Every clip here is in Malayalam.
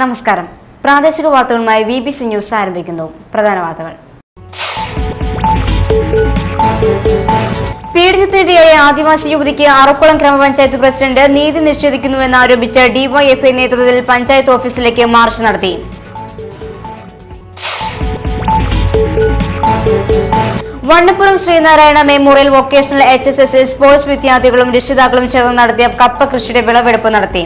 നമസ്കാരം. പ്രാദേശിക വാർത്തകളുമായി VBC ന്യൂസ് ആരംഭിക്കുന്നു. പ്രധാന വാർത്തകൾ. പീഡനത്തിനിരയായ ആദിവാസി യുവതിക്ക് അറക്കുളം ഗ്രാമപഞ്ചായത്ത് പ്രസിഡന്റ് നീതി നിഷേധിക്കുന്നുവെന്ന് ആരോപിച്ച് ഡിവൈഎഫ്ഐ നേതൃത്വത്തിൽ പഞ്ചായത്ത് ഓഫീസിലേക്ക് മാർച്ച് നടത്തി. Vannappuram Sreenarayana memorial vocational HSS sports വിദ്യാർത്ഥികളും രക്ഷിതാക്കളും ചേർന്ന് നടത്തിയ കപ്പ കൃഷിയുടെ വിളവെടുപ്പ് നടത്തി.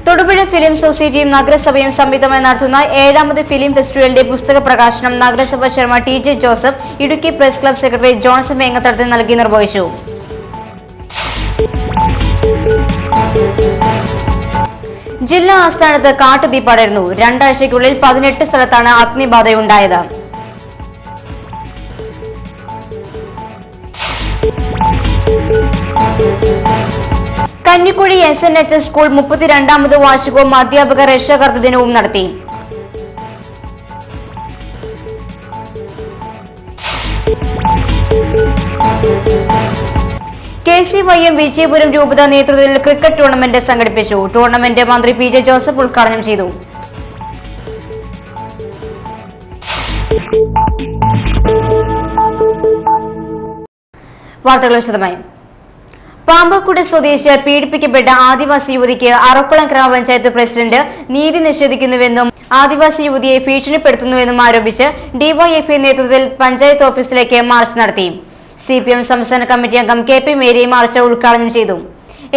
തൊടുപുഴ ഫിലിം സൊസൈറ്റിയും നഗരസഭയും സംയുക്തമായി നടത്തുന്ന 7ാമത് ഫിലിം ഫെസ്റ്റിവലിന്റെ പുസ്തക പ്രകാശനം നഗരസഭ chairman TJ Joseph Idukki press club secretary Johnson Vengathadathil നൽകി നിർവഹിച്ചു. ജില്ലാ ആസ്ഥാനത്ത് കാട്ടുതീ പടർന്നു. 2 ആഴ്ചയ്ക്കുള്ളിൽ 18 സ്ഥലത്താണ് അഗ്നിബാധയുണ്ടായത്. കഞ്ഞിക്കുഴി SNHS സ്കൂൾ 32ാമത് വാർഷികവും അധ്യാപക രക്ഷാകർതൃ ദിനവും നടത്തി. KCYM വിജയപുരം രൂപത നേതൃത്വത്തിൽ ക്രിക്കറ്റ് ടൂർണമെന്റ് സംഘടിപ്പിച്ചു. ടൂർണമെന്റ് മന്ത്രി PJ ജോസഫ് ഉദ്ഘാടനം ചെയ്തു. വാർത്തകൾ വിശദമായി. പാമ്പക്കുടി സ്വദേശിയാൽ പീഡിപ്പിക്കപ്പെട്ട ആദിവാസി യുവതിക്ക് അറക്കുളം ഗ്രാമപഞ്ചായത്ത് പ്രസിഡന്റ് നീതി നിഷേധിക്കുന്നുവെന്നും ആദിവാസി യുവതിയെ ഭീഷണിപ്പെടുത്തുന്നുവെന്നും ആരോപിച്ച് ഡിവൈഎഫ്ഐ നേതൃത്വത്തിൽ പഞ്ചായത്ത് ഓഫീസിലേക്ക് മാർച്ച് നടത്തി. CPM സംസ്ഥാന കമ്മിറ്റി അംഗം KP മേരി മാർച്ച് ഉദ്ഘാടനം ചെയ്തു.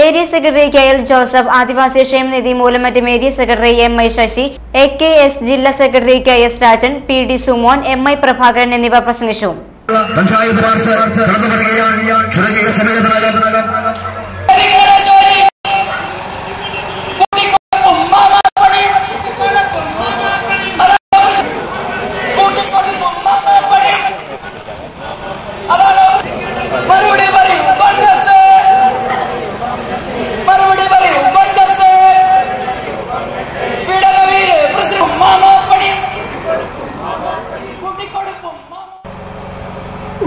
Area secretary KL Joseph, Adivasi ക്ഷേമനിധി Moolamattom area secretary MI Sasi, AKS ജില്ലാ secretary KS Rajan, PD Sumon, MI Prabhakaran എന്നിവർ പ്രസംഗിച്ചു. പഞ്ചായത്ത് മാർച്ച് കടന്നു വരികയാണ്. ചുരുങ്ങിയ സമയത്തിനകം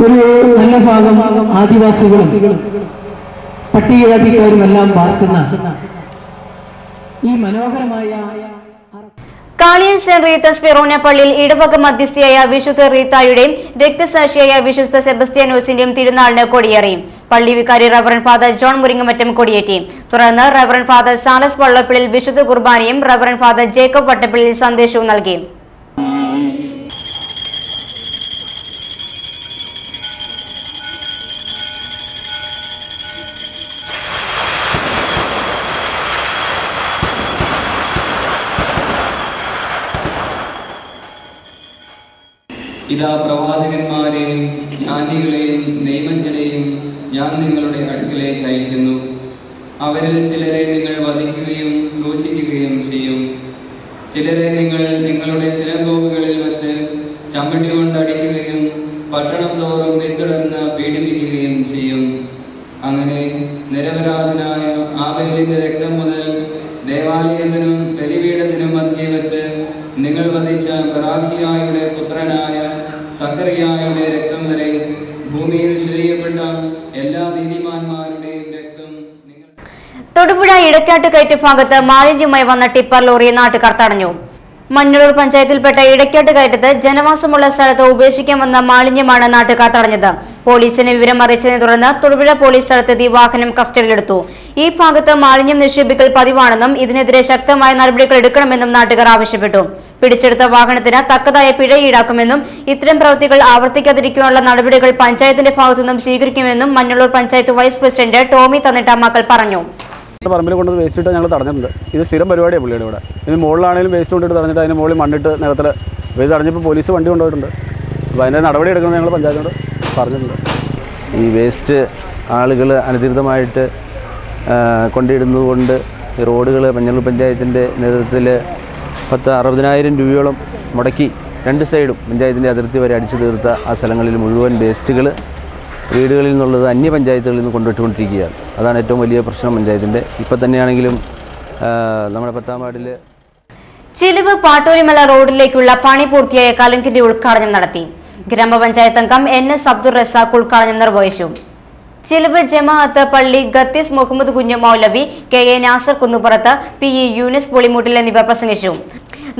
ഒരു നല്ല ഭാഗം ആദിവാസികളും പട്ടികജാതിക്കാരുമെല്ലാം പാർക്കുന്ന ഈ മനോഹരമായ കാളിയൻ സെന്റ് റീത്തസ് ഫെറോന പള്ളിയിൽ ഇടവക മധ്യസ്ഥയായ വിശുദ്ധ റീത്തായുടെയും രക്തസാക്ഷിയായ വിശുദ്ധ സെബസ്ത്യാനോസിന്റെയും തിരുനാളിന് കൊടിയേറി. പള്ളി വികാരി റവറൻ ഫാദർ ജോൺ മുരിങ്ങമറ്റം കൊടിയേറ്റി. തുടർന്ന് റവറൻ ഫാദർ സാലസ് വള്ളപ്പിളിൽ വിശുദ്ധ കുർബാനയും റവറൻ ഫാദർ ജേക്കബ് വട്ടപ്പിളിൽ സന്ദേശവും നൽകി. ഇതാ പ്രവാചകന്മാരെയും ജ്ഞാനികളെയും നിയമജ്ഞരെയും ഞാൻ നിങ്ങളുടെ അടുക്കലേക്ക് അയക്കുന്നു. അവരിൽ ചിലരെ നിങ്ങൾ വധിക്കുകയും ക്രൂശിക്കുകയും ചെയ്യും. ചിലരെ നിങ്ങൾ നിങ്ങളുടെ സിനഗോഗുകളിൽ വച്ച് ചമ്മട്ടി കൊണ്ട് അടിക്കുകയും പട്ടണം തോറും പിന്തുടർന്ന് പീഡിപ്പിക്കുകയും ചെയ്യും. അങ്ങനെ നിരപരാധനായ ആബേലിന്റെ രക്തം മുതൽ ദേവാലയത്തിനും ബലിപീഠത്തിനും മധ്യേ വെച്ച് നിങ്ങൾ വധിച്ച ബറാഖിയായുടെ പുത്രനായ സഖറിയായുടെ രക്തം വരെ ഭൂമിയിൽ ശരീരപ്പെട്ട എല്ലാ നീതിമാന്മാരുടെയും രക്തം നിങ്ങൾ. തൊടുപുഴ ഇടക്കാട്ടുകയറ്റ് ഭാഗത്ത് മാലിന്യവുമായി വന്ന ടിപ്പർ ലോറിയെ നാട്ടുകാർ തടഞ്ഞു. മഞ്ഞളൂർ പഞ്ചായത്തിൽപ്പെട്ട ഇടക്കാട്ടുകയറ്റത്ത് ജനവാസമുള്ള സ്ഥലത്ത് ഉപേക്ഷിക്കാൻ വന്ന മാലിന്യമാണ് നാട്ടുകാർ തടഞ്ഞത്. പോലീസിനെ വിവരം അറിയിച്ചതിനെ തുടർന്ന് തൊടുപുഴ പോലീസ് സ്ഥലത്തെത്തി വാഹനം കസ്റ്റഡിയിലെടുത്തു. ഈ ഭാഗത്ത് മാലിന്യം നിക്ഷേപിക്കൽ പതിവാണെന്നും ഇതിനെതിരെ ശക്തമായ നടപടികൾ എടുക്കണമെന്നും നാട്ടുകാർ ആവശ്യപ്പെട്ടു. പിടിച്ചെടുത്ത വാഹനത്തിന് തക്കതായ പിഴ ഈടാക്കുമെന്നും ഇത്തരം പ്രവൃത്തികൾ ആവർത്തിക്കാതിരിക്കാനുള്ള നടപടികൾ പഞ്ചായത്തിന്റെ ഭാഗത്തുനിന്നും സ്വീകരിക്കുമെന്നും മഞ്ഞളൂർ പഞ്ചായത്ത് വൈസ് പ്രസിഡന്റ് ടോമി തന്നിട്ടമ്മക്കൽ പറഞ്ഞു. പറമ്പിൽ കൊണ്ടത് വേസ്റ്റ് ഇട്ട് ഞങ്ങൾ തടഞ്ഞിട്ടുണ്ട്. ഇത് സ്ഥിരം പരിപാടിയാണ് പുള്ളിയുടെ ഇവിടെ. ഇതിന് മുകളിലാണെങ്കിലും വേസ്റ്റ് കൊണ്ടിട്ട് തടഞ്ഞിട്ട് അതിന് മുകളിൽ മണ്ണിട്ട് നികത്തിൽ ഇത് തടഞ്ഞപ്പോൾ പോലീസ് വണ്ടി കൊണ്ടുപോയിട്ടുണ്ട്. അപ്പോൾ അതിൻ്റെ നടപടി എടുക്കുന്നത് ഞങ്ങൾ പഞ്ചായത്തിനോട് പറഞ്ഞിട്ടുണ്ട്. ഈ വേസ്റ്റ് ആളുകൾ അനധികൃതമായിട്ട് കൊണ്ടിടുന്നത് കൊണ്ട് ഈ റോഡുകൾ മഞ്ഞളൂർ പഞ്ചായത്തിൻ്റെ നേതൃത്വത്തിൽ 60,000 രൂപയോളം മുടക്കി 2 സൈഡും പഞ്ചായത്തിൻ്റെ അതിർത്തി വരെ അടിച്ചു തീർത്ത ആ സ്ഥലങ്ങളിൽ മുഴുവൻ വേസ്റ്റുകൾ വീടുകളിൽ നിന്നുള്ളത് അന്യ പഞ്ചായത്തുകളിൽ നിന്ന് കൊണ്ടുവിട്ടുകൊണ്ടിരിക്കുകയാണ്. അതാണ് ഏറ്റവും വലിയ പ്രശ്നം പഞ്ചായത്തിൻ്റെ. ഇപ്പം തന്നെയാണെങ്കിലും നമ്മുടെ 10ാം വാർഡിൽ ചിലവ് പാട്ടൂരിമല റോഡിലേക്കുള്ള പണി പൂർത്തിയായ കലുങ്കിന്റെ ഉദ്ഘാടനം നടത്തി. ഗ്രാമപഞ്ചായത്ത് അംഗം NS അബ്ദുൾ റസാഖ് ഉദ്ഘാടനം നിർവഹിച്ചു. ചിലവ് ജമാഅത്ത് പള്ളി ഗത്തീസ് മുഹമ്മദ് കുഞ്ഞ് മൗലവി, KA നാസർ കുന്നുപുറത്ത്, PE യൂനിസ് പൊളിമൂട്ടിൽ എന്നിവർ പ്രസംഗിച്ചു.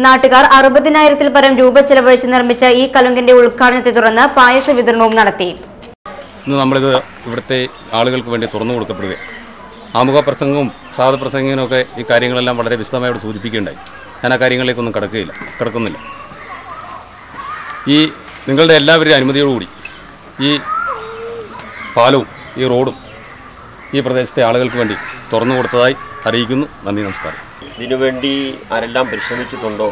നാട്ടുകാർ 60,000-ൽ പരം രൂപ ചെലവഴിച്ച് നിർമ്മിച്ച ഈ കലുങ്കിന്റെ ഉദ്ഘാടനത്തെ തുടർന്ന് പായസ വിതരണവും നടത്തി. ഇന്ന് നമ്മളിത് ഇവിടുത്തെ ആളുകൾക്ക് വേണ്ടി തുറന്നു കൊടുക്കപ്പെടുകയും ആമുഖ പ്രസംഗവും സാധു പ്രസംഗിനൊക്കെ ഈ കാര്യങ്ങളെല്ലാം വളരെ വിശദമായി ഇവിടെ സൂചിപ്പിക്കുകയുണ്ടായി. ഞാൻ ആ കാര്യങ്ങളിലേക്കൊന്നും കിടക്കുന്നില്ല. ഈ നിങ്ങളുടെ എല്ലാവരുടെയും അനുമതിയോടുകൂടി ഈ പാലവും ഈ റോഡും ഈ പ്രദേശത്തെ ആളുകൾക്ക് വേണ്ടി തുറന്നു കൊടുത്തതായി അറിയിക്കുന്നു. നന്ദി, നമസ്കാരം. ഇതിനുവേണ്ടി ആരെല്ലാം പരിശ്രമിച്ചിട്ടുണ്ടോ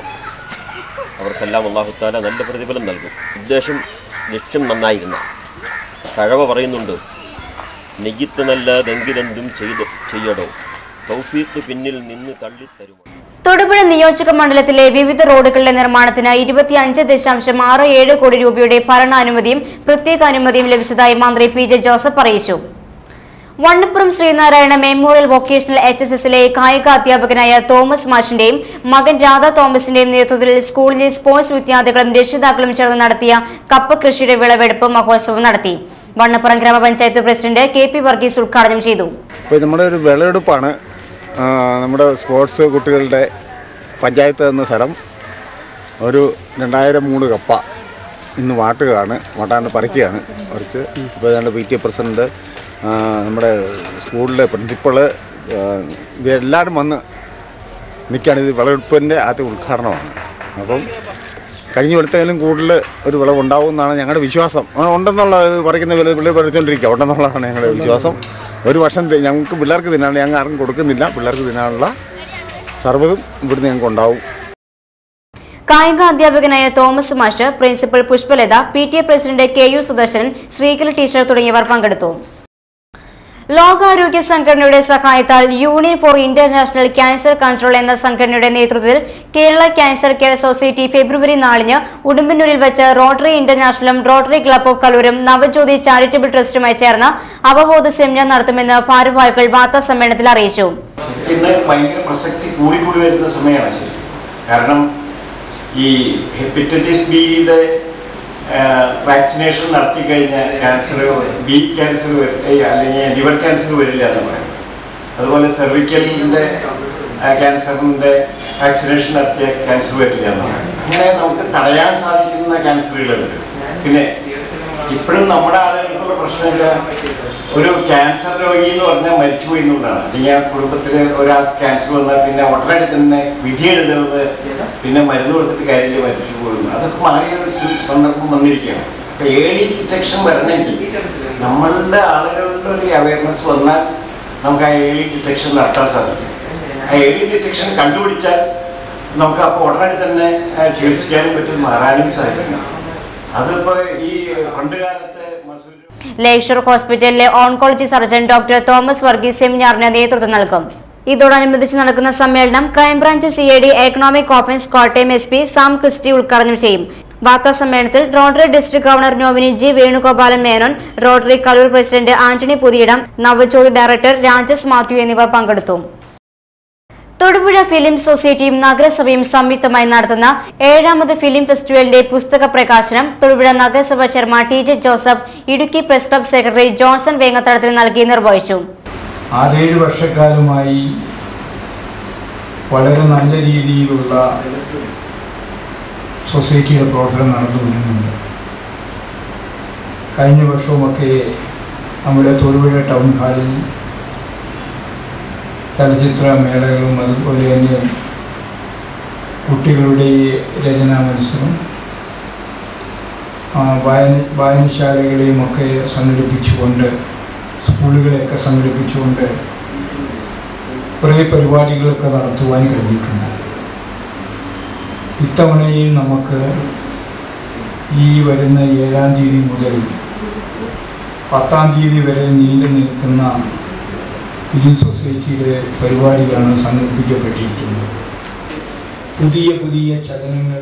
അവർക്കെല്ലാം അല്ലാഹു തആല നല്ല പ്രതിഫലം നൽകും. ലക്ഷ്യം നന്നായിരുന്ന കഴവ പറയുന്നുണ്ട്, നെയ്യത്ത് നല്ല ദങ്കിലെന്തും ചെയ്യടോ, തൗഫീഖ് പിന്നിൽ നിന്ന് തള്ളിത്തരുമോ. തൊടുപുഴ നിയോജക മണ്ഡലത്തിലെ വിവിധ റോഡുകളുടെ നിർമ്മാണത്തിന് 25.67 കോടി രൂപയുടെ ഭരണാനുമതിയും പ്രത്യേക അനുമതിയും ലഭിച്ചതായി മന്ത്രി PJ ജോസഫ് അറിയിച്ചു. വണ്ണപ്പുറം ശ്രീനാരായണ മെമ്മോറിയൽ വൊക്കേഷണൽ HSSലെ കായിക അധ്യാപകനായ തോമസ് മാഷിന്റെയും മകൻ രാധ തോമസിന്റെയും നേതൃത്വത്തിൽ സ്കൂളിലെ സ്പോർട്സ് വിദ്യാർത്ഥികളും രക്ഷിതാക്കളും ചേർന്ന് നടത്തിയ കപ്പ കൃഷിയുടെ വിളവെടുപ്പ് മഹോത്സവം നടത്തി. വണ്ണപ്പുറം ഗ്രാമപഞ്ചായത്ത് പ്രസിഡന്റ് KP വർഗീസ് ഉദ്ഘാടനം ചെയ്തു. നമ്മുടെ ഒരു വിളവെടുപ്പാണ്. നമ്മുടെ സ്പോർട്സ് കുട്ടികളുടെ പഞ്ചായത്ത് എന്ന സ്ഥലം ഒരു 2003 കപ്പ ഇന്ന് വാട്ടാണ്ട് പറിക്കുകയാണ്. ഇപ്പോൾ ഞങ്ങളുടെ PTA പ്രസിഡന്റ്, നമ്മുടെ സ്കൂളിലെ പ്രിൻസിപ്പള്, ഇവരെല്ലാവരും വന്ന് നിൽക്കുകയാണ്. ഇത് വിളവെടുപ്പിൻ്റെ ആദ്യത്തെ ഉദ്ഘാടനമാണ്. അപ്പം കഴിഞ്ഞ കൊല്ലത്തേലും കൂടുതൽ ഒരു വിളവുണ്ടാവും എന്നാണ് ഞങ്ങളുടെ വിശ്വാസം. ഉണ്ടെന്നുള്ള പറിക്കുന്ന പിള്ളേർ പറിച്ചുകൊണ്ടിരിക്കുക ഉണ്ടെന്നുള്ളതാണ് ഞങ്ങളുടെ വിശ്വാസം. ഒരു വർഷം ഞങ്ങൾക്ക് പിള്ളേർക്ക് തിന്നാണ്, ഞങ്ങൾ ആർക്കും കൊടുക്കുന്നില്ല. പിള്ളേർക്ക് തിന്നാനുള്ള സർവ്വതും ഇവിടുന്ന് ഞങ്ങൾക്ക് ഉണ്ടാവും. കായിക അധ്യാപകനായ തോമസ് മാഷ്, principal Pushpalatha, PTA president KU Sudarshan, Sreekala teacher തുടങ്ങിയവർ പങ്കെടുത്തു. ലോകാരോഗ്യ സംഘടനയുടെ സഹായത്താൽ union for international cancer control എന്ന സംഘടനയുടെ നേതൃത്വത്തിൽ Kerala cancer care society February 4-ന് ഉടുമ്പന്നൂരിൽ വെച്ച് റോട്ടറി ഇന്റർനാഷണലും റോട്ടറി ക്ലബ് ഓഫ് കലൂരും നവജ്യോതി ചാരിറ്റബിൾ ട്രസ്റ്റുമായി ചേർന്ന് അവബോധ സെമിനാർ നടത്തുമെന്ന് ഭാരവാഹികൾ വാർത്താ സമ്മേളനത്തിൽ അറിയിച്ചു. ഇന്ന് ഭയങ്കര പ്രസക്തി കൂടിക്കൂടി വരുന്ന സമയമാണ് ശരി. കാരണം ഈ ഹെപ്പറ്റൈറ്റിസ് ബിയുടെ വാക്സിനേഷൻ നടത്തി കഴിഞ്ഞാൽ ക്യാൻസർ, ബി ക്യാൻസർ അല്ലെങ്കിൽ ലിവർ ക്യാൻസർ വരില്ല എന്ന് പറയും. അതുപോലെ സെർവിക്കലിൻ്റെ ക്യാൻസറിൻ്റെ വാക്സിനേഷൻ നടത്തിയ ക്യാൻസർ വരില്ല എന്ന് പറയും. അങ്ങനെ നമുക്ക് തടയാൻ സാധിക്കുന്ന ക്യാൻസറുകളുണ്ട്. പിന്നെ ഇപ്പോഴും നമ്മുടെ ആളുകൾക്കുള്ള പ്രശ്നമില്ല, ഒരു ക്യാൻസർ രോഗി എന്ന് പറഞ്ഞാൽ മരിച്ചുപോയി എന്നുള്ളതാണ്. അല്ലെങ്കിൽ ആ കുടുംബത്തിൽ ഒരാൾ ക്യാൻസർ വന്നാൽ പിന്നെ ഉടനടി തന്നെ വിധി എഴുതുന്നത്, പിന്നെ മരുന്ന് കൊടുത്തിട്ട് കാര്യമില്ല, മരിച്ചു പോകുന്നു. അതൊക്കെ മാറിയ ഒരു സന്ദർഭം വന്നിരിക്കുകയാണ്. അപ്പം ഏർലി ഡിറ്റക്ഷൻ വരണമെങ്കിൽ നമ്മളുടെ ആളുകളുടെ ഒരു അവയർനെസ് വന്നാൽ നമുക്ക് ആ ഏർലി ഡിറ്റക്ഷൻ നടത്താൻ സാധിക്കും. ആ ഏർലി ഡിറ്റക്ഷൻ കണ്ടുപിടിച്ചാൽ നമുക്ക് അപ്പോൾ ഉടനടി തന്നെ ചികിത്സിക്കാനും പറ്റും, മാറാനും സാധിക്കും. അതിപ്പോൾ ഈ പണ്ട് കാലത്ത് ലേക്ഷർ ഹോസ്പിറ്റലിലെ oncology surgeon doctor Thomas Varghese സെമിനാറിന് നേതൃത്വം നൽകും. ഇതോടനുബന്ധിച്ച് നടക്കുന്ന സമ്മേളനം crime branch CID economic offence Kottayam SP Sam Christy ഉദ്ഘാടനം ചെയ്യും. വാർത്താ സമ്മേളനത്തിൽ Rotary district governor nominee G Venugopalan Menon, Rotary Kaloor president Antony Puthiyidam, Navajyothi director Rajas Mathew എന്നിവർ പങ്കെടുത്തു. തൊടുപുഴ ഫിലിം സൊസൈറ്റിയും നഗരസഭയും സംയുക്തമായി നടത്തുന്ന 7ാമത് ഫിലിം ഫെസ്റ്റിവലിന്റെ പുസ്തക പ്രകാശനം തൊടുപുഴ നഗരസഭ chairman TJ Joseph Idukki press club secretary Johnson Vengathadathil നൽകി നിർവഹിച്ചു. 6-7 വർഷക്കാലമായി വളരെ നല്ല രീതിയിലുള്ള സൊസൈറ്റിയുടെ പ്രവർത്തനം നടന്നു വരുന്നുണ്ട്. കഴിഞ്ഞ വർഷവുമൊക്കെ നമ്മുടെ തൊടുപുഴ ടൗൺ ഹാളിൽ ചലച്ചിത്ര മേളകളും അതുപോലെ തന്നെ കുട്ടികളുടെ രചനാ മത്സരം, വായനശാലകളെയും ഒക്കെ സംഘടിപ്പിച്ചുകൊണ്ട്, സ്കൂളുകളെയൊക്കെ സംഘടിപ്പിച്ചുകൊണ്ട് കുറേ പരിപാടികളൊക്കെ നടത്തുവാൻ കഴിഞ്ഞിട്ടുണ്ട്. ഇത്തവണയിൽ നമുക്ക് ഈ വരുന്ന 7-ാം തീയതി മുതൽ 10-ാം തീയതി വരെ നീണ്ടു നിൽക്കുന്ന ഫിലിം സൊസൈറ്റിയുടെ പരിപാടികളാണ് സംഘടിപ്പിക്കപ്പെട്ടിരിക്കുന്നത്. പുതിയ ചലനങ്ങൾ.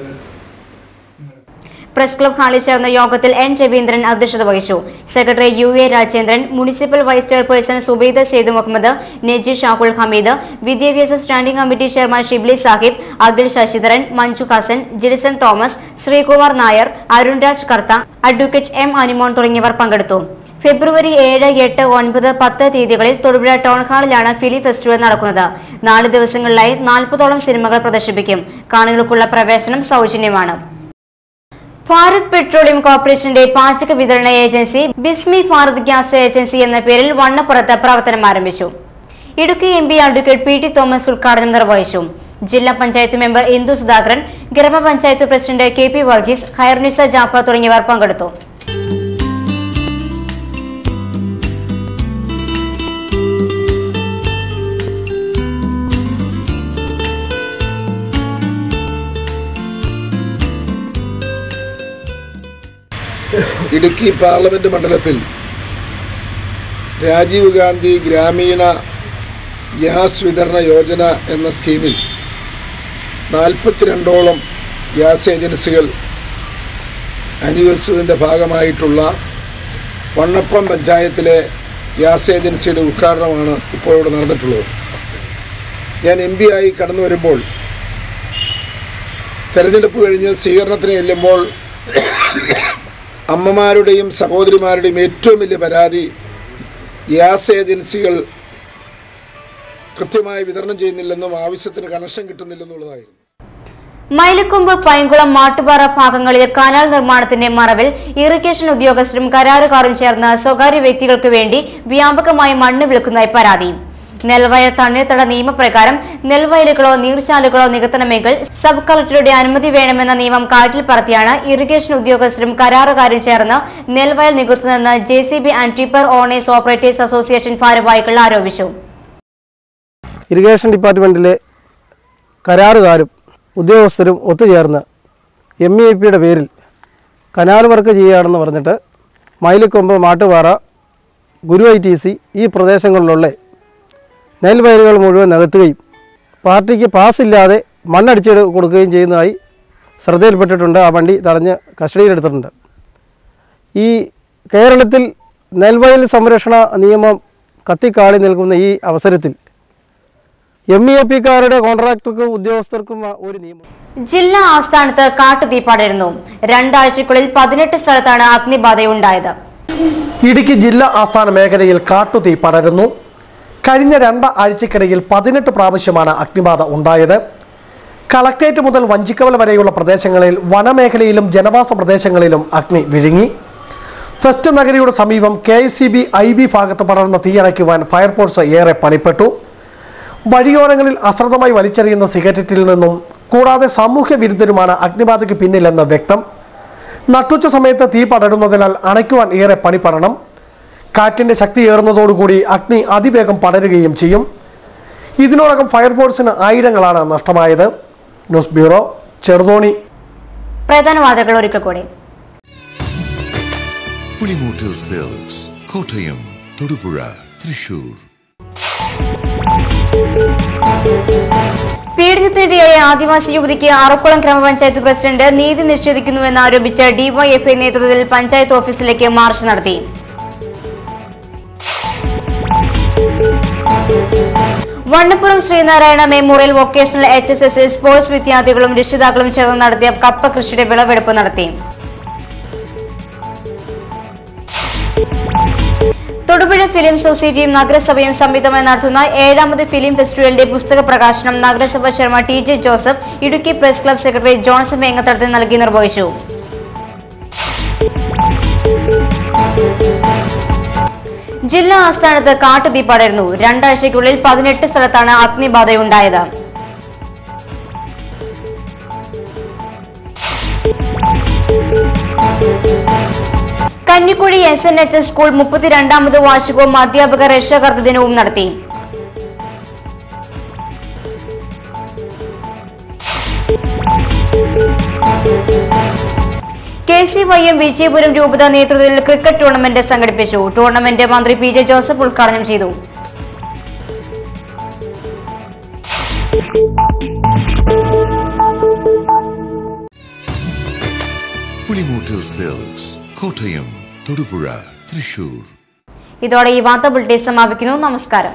പ്രസ് ക്ലബ് ഹാളിൽ ചേർന്ന യോഗത്തിൽ N രവീന്ദ്രൻ അധ്യക്ഷത വഹിച്ചു. Secretary UA Rajendran, municipal vice chairperson Zubaida Syed Muhammad, Neji Shahul Hameed, വിദ്യാഭ്യാസ standing committee chairman Shibli Sahib, Akhil Sasidharan, Manju Kasan, Jilson Thomas, Sreekumar Nair, Arunraj Kartha, advocate M Animon തുടങ്ങിയവർ പങ്കെടുത്തു. ഫെബ്രുവരി 7, 8, 9, 10 തീയതികളിൽ തൊടുപുഴ ടൗൺ ഹാളിലാണ് ഫിലിം ഫെസ്റ്റിവൽ നടക്കുന്നത്. 4 ദിവസങ്ങളിലായി 40ഓളം സിനിമകൾ പ്രദർശിപ്പിക്കും. കാണികൾക്കുള്ള പ്രവേശനം സൗജന്യമാണ്. ഭാരത് പെട്രോളിയം കോർപ്പറേഷന്റെ പാചക വിതരണ ഏജൻസി ബിസ്മി ഭാരത് ഗ്യാസ് ഏജൻസി എന്ന പേരിൽ വണ്ണപ്പുറത്ത് പ്രവർത്തനം ആരംഭിച്ചു. Idukki MP advocate PT Thomas ഉദ്ഘാടനം നിർവഹിച്ചു. ജില്ലാ പഞ്ചായത്ത് മെമ്പർ ഇന്ദു സുധാകരൻ, ഗ്രാമപഞ്ചായത്ത് പ്രസിഡന്റ് KP വർഗീസ്, ഖൈറുനിസ ജാഫർ തുടങ്ങിയവർ പങ്കെടുത്തു. ഇടുക്കി പാർലമെന്റ് മണ്ഡലത്തിൽ രാജീവ് ഗാന്ധി ഗ്രാമീണ ഗ്യാസ് വിതരണ യോജന എന്ന സ്കീമിൽ 42ഓളം ഗ്യാസ് ഏജൻസികൾ അനുവദിച്ചതിൻ്റെ ഭാഗമായിട്ടുള്ള വണ്ണപ്പുറം പഞ്ചായത്തിലെ ഗ്യാസ് ഏജൻസിയുടെ ഉദ്ഘാടനമാണ് ഇപ്പോൾ ഇവിടെ നടന്നിട്ടുള്ളത്. ഞാൻ MP ആയി കടന്നു വരുമ്പോൾ തെരഞ്ഞെടുപ്പ് കഴിഞ്ഞ് സ്വീകരണത്തിന് ചെല്ലുമ്പോൾ അമ്മമാരുടെയും സഹോദരിമാരുടെയും ഏറ്റവും വലിയ പരാതി ഗ്യാസ് ഏജൻസികൾ കൃത്യമായി വിതരണം ചെയ്യുന്നില്ലെന്നും ആവശ്യത്തിന് കണക്ഷൻ കിട്ടുന്നില്ലെന്നുള്ളതായിരുന്നു. മൈലക്കൊമ്പ്, പൈങ്കുളം, മാട്ടുപാറ ഭാഗങ്ങളിൽ കനാൽ നിർമ്മാണത്തിന്റെ മറവിൽ ഇറിഗേഷൻ ഉദ്യോഗസ്ഥരും കരാറുകാരും ചേർന്ന് സ്വകാര്യ വ്യക്തികൾക്ക് വേണ്ടി വ്യാപകമായി മണ്ണ് വിൽക്കുന്നതായി പരാതി. നെൽവയൽ തണ്ണീർത്തട നിയമപ്രകാരം നെൽവയലുകളോ നീർച്ചാലുകളോ നികത്തണമെങ്കിൽ സബ് കളക്ടറുടെ അനുമതി വേണമെന്ന നിയമം കാറ്റിൽ പറത്തിയാണ് ഇറിഗേഷൻ ഉദ്യോഗസ്ഥരും കരാറുകാരും ചേർന്ന് നെൽവയൽ നികത്തുന്നതെന്ന് JCB and tipper owners operators association ഭാരവാഹികൾ ആരോപിച്ചു. ഇറിഗേഷൻ ഡിപ്പാർട്ട്മെന്റിലെ കരാറുകാരും ഉദ്യോഗസ്ഥരും ഒത്തുചേർന്ന് MEIPയുടെ പേരിൽ കനാൽ വർക്ക് ചെയ്യുകയാണെന്ന് പറഞ്ഞിട്ട് മൈലക്കൊമ്പ്, മാട്ടുപാറ, ഗുരു ITC ഈ പ്രദേശങ്ങളിലുള്ള നെൽവയലുകൾ മുഴുവൻ നികത്തുകയും പാർട്ടിക്ക് പാസ്സില്ലാതെ മണ്ണടിച്ച് കൊടുക്കുകയും ചെയ്യുന്നതായി ശ്രദ്ധയിൽപ്പെട്ടിട്ടുണ്ട്. ആ വണ്ടി തടഞ്ഞ് കസ്റ്റഡിയിലെടുത്തിട്ടുണ്ട്. ഈ കേരളത്തിൽ നെൽവയൽ സംരക്ഷണ നിയമം കത്തിക്കാളി നിൽക്കുന്ന ഈ അവസരത്തിൽ MEIPക്കാരുടെ കോൺട്രാക്ടർക്കും ഉദ്യോഗസ്ഥർക്കും ഒരു നിയമം. ജില്ലാ ആസ്ഥാനത്ത് കാട്ടുതീ പടരുന്നു. 2 ആഴ്ചയ്ക്കുള്ളിൽ 18 സ്ഥലത്താണ് അഗ്നിബാധയുണ്ടായത്. ഇടുക്കി ജില്ലാ ആസ്ഥാന മേഖലയിൽ കാട്ടുതീ പടരുന്നു. കഴിഞ്ഞ 2 ആഴ്ചക്കിടയിൽ 18 പ്രാവശ്യമാണ് അഗ്നിബാധ ഉണ്ടായത്. കളക്ടറേറ്റ് മുതൽ വഞ്ചിക്കവല വരെയുള്ള പ്രദേശങ്ങളിൽ വനമേഖലയിലും ജനവാസ പ്രദേശങ്ങളിലും അഗ്നി വിഴുങ്ങി. ഫെസ്റ്റ് നഗരിയുടെ സമീപം KSCB IB ഭാഗത്ത് പടർന്ന തീയണയ്ക്കുവാൻ ഫയർഫോഴ്സ് ഏറെ പണിപ്പെട്ടു. വഴിയോരങ്ങളിൽ അശ്രദ്ധമായി വലിച്ചെറിയുന്ന സിഗരറ്റിൽ നിന്നും കൂടാതെ സാമൂഹ്യ വിരുദ്ധരുമാണ് അഗ്നിബാധയ്ക്ക് പിന്നിലെന്ന് വ്യക്തം. നട്ടുച്ച സമയത്ത് തീ പടരുന്നതിനാൽ അണയ്ക്കുവാൻ ഏറെ പണിപ്പെടണം. കാറ്റിൻ്റെ ശക്തിയേറുന്നതോടുകൂടി അഗ്നി അതിവേഗം പടരുകയും ചെയ്യും. ഇതിനോടകം ഫയർഫോഴ്സിന് ആയിരങ്ങളാണ് നഷ്ടമായത്. News bureau, Cheruthoni. പ്രധാന വാർത്തകൾ ഒരിക്കൽ കൂടി. പുളിമൂട്ടിൽ സിൽക്സ്, കോട്ടയം, തൊടുപുഴ, തൃശൂർ. പീഡനത്തിനിരയായ ആദിവാസി യുവതിക്ക് അറക്കുളം ഗ്രാമപഞ്ചായത്ത് പ്രസിഡന്റ് നീതി നിഷേധിക്കുന്നുവെന്ന് ആരോപിച്ച് DYFI നേതൃത്വത്തിൽ പഞ്ചായത്ത് ഓഫീസിലേക്ക് മാർച്ച് നടത്തി. Vannappuram Sreenarayana memorial vocational HSS sports വിദ്യാർത്ഥികളും രക്ഷിതാക്കളും ചേർന്ന് നടത്തിയ കപ്പ കൃഷിയുടെ വിളവെടുപ്പ് നടത്തി. തൊടുപുഴ ഫിലിം സൊസൈറ്റിയും നഗരസഭയും സംയുക്തമായി നടത്തുന്ന 7ാമത് ഫിലിം ഫെസ്റ്റിവലിന്റെ പുസ്തക പ്രകാശനം നഗരസഭ chairman TJ Joseph Idukki press club secretary Johnson Vengathadathil നൽകി നിർവഹിച്ചു. ജില്ലാ ആസ്ഥാനത്ത് കാട്ടുതീ പടരുന്നു. 2 ആഴ്ചയ്ക്കുള്ളിൽ 18 സ്ഥലത്താണ് അഗ്നിബാധയുണ്ടായത്. കഞ്ഞിക്കുഴി SNHS സ്കൂൾ 32ാമത് വാർഷികവും അധ്യാപക രക്ഷാകർതൃ ദിനവും നടത്തി. KCYM വിജയപുരം രൂപത നേതൃത്വത്തിൽ ക്രിക്കറ്റ് ടൂർണമെന്റ് സംഘടിപ്പിച്ചു. ടൂർണമെന്റ് മന്ത്രി PJ ജോസഫ് ഉദ്ഘാടനം ചെയ്തു. പുളിമൂട്ടിൽ സിൽക്സ്, കോട്ടയം, തൊടുപുഴ, തൃശൂർ. ഇതോടെ ഈ വാർത്താ ബുള്ളറ്റിൻ സമാപിക്കുന്നു. നമസ്കാരം.